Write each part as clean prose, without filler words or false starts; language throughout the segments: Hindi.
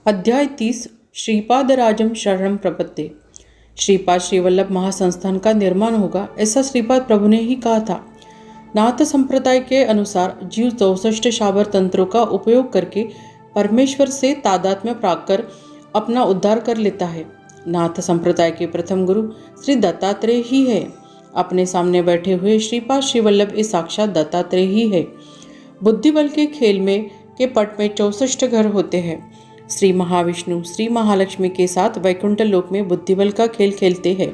अध्याय 30 श्रीपादराजम शरणम प्रपत्ते। श्रीपाद श्रीवल्लभ महासंस्थान का निर्माण होगा, ऐसा श्रीपाद प्रभु ने ही कहा था। नाथ संप्रदाय के अनुसार जीव 64 शाबर तंत्रों का उपयोग करके परमेश्वर से तादात्म्य प्राप्त कर अपना उद्धार कर लेता है। नाथ संप्रदाय के प्रथम गुरु श्री दत्तात्रेय ही है। अपने सामने बैठे हुए श्रीपाद श्रीवल्लभ इस साक्षात दत्तात्रेय ही है। बुद्धि बल के खेल में के पट में 64 घर होते हैं। श्री महाविष्णु श्री महालक्ष्मी के साथ वैकुंठ लोक में बुद्धिबल का खेल खेलते हैं।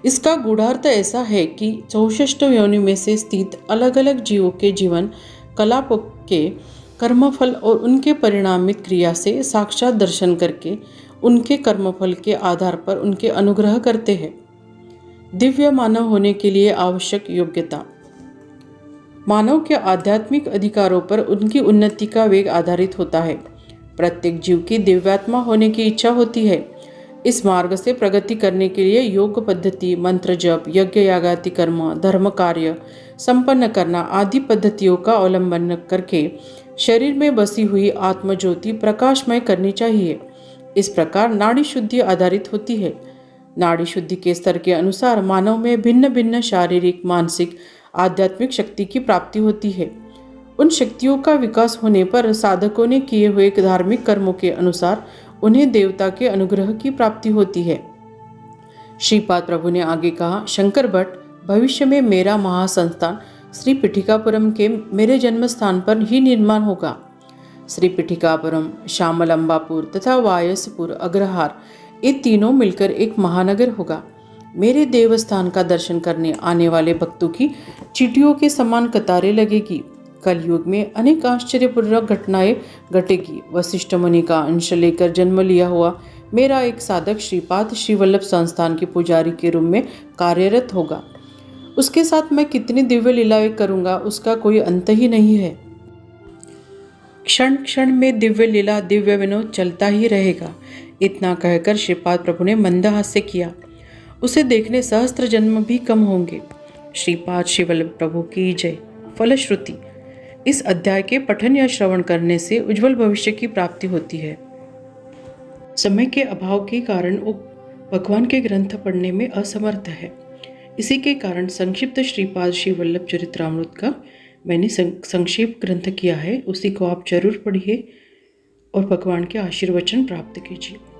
इसका गूढ़ार्थ ऐसा है कि 64 योनि में से स्थित अलग अलग जीवों के जीवन कलाप के कर्मफल और उनके परिणामित क्रिया से साक्षात दर्शन करके उनके कर्मफल के आधार पर उनके अनुग्रह करते हैं। दिव्य मानव होने के लिए आवश्यक योग्यता। मानव के आध्यात्मिक अधिकारों पर उनकी उन्नति का वेग आधारित होता है। प्रत्येक जीव की दिव्यात्मा होने की इच्छा होती है। इस मार्ग से प्रगति करने के लिए योग पद्धति, मंत्र जप, यज्ञ यागादि कर्म, धर्म कार्य संपन्न करना आदि पद्धतियों का अवलंबन करके शरीर में बसी हुई आत्मज्योति प्रकाशमय करनी चाहिए। इस प्रकार नाड़ी शुद्धि आधारित होती है। नाड़ी शुद्धि के स्तर के अनुसार मानव में भिन्न भिन्न शारीरिक, मानसिक, आध्यात्मिक शक्ति की प्राप्ति होती है। उन शक्तियों का विकास होने पर साधकों ने किए हुए धार्मिक कर्मों के अनुसार उन्हें देवता के अनुग्रह की प्राप्ति होती है। श्रीपाद प्रभु ने आगे कहा, शंकर भट्ट, भविष्य में मेरा महासंस्थान श्री पीठिकापुरम के मेरे जन्म स्थान पर ही निर्माण होगा। श्री पीठिकापुरम, श्यामलंबापुर तथा वायसपुर, अग्रहार, ये तीनों मिलकर एक महानगर होगा। मेरे देवस्थान का दर्शन करने आने वाले भक्तों की चींटियों के समान कतारें लगेगी। कलयुग में अनेक आश्चर्यपूर्वक घटनाएं घटेगी। वशिष्ठ मुनि का अंश लेकर जन्म लिया हुआ मेरा एक साधक श्रीपाद श्रीवल्लभ संस्थान के पुजारी के रूप में कार्यरत होगा। उसके साथ मैं कितनी दिव्य लीलाएं करूंगा, उसका कोई अंत ही नहीं है। क्षण क्षण में दिव्य लीला, दिव्य विनोद चलता ही रहेगा। इतना कहकर श्रीपाद प्रभु ने मंद हास्य किया। उसे देखने सहस्त्र जन्म भी कम होंगे। श्रीपाद श्रीवल्लभ प्रभु की जय। फलश्रुति, इस अध्याय के पठन या श्रवण करने से उज्जवल भविष्य की प्राप्ति होती है। समय के अभाव के कारण वो भगवान के ग्रंथ पढ़ने में असमर्थ है। इसी के कारण संक्षिप्त श्रीपाद श्रीवल्लभ चरित्रामृत का मैंने संक्षेप ग्रंथ किया है। उसी को आप जरूर पढ़िए और भगवान के आशीर्वचन प्राप्त कीजिए।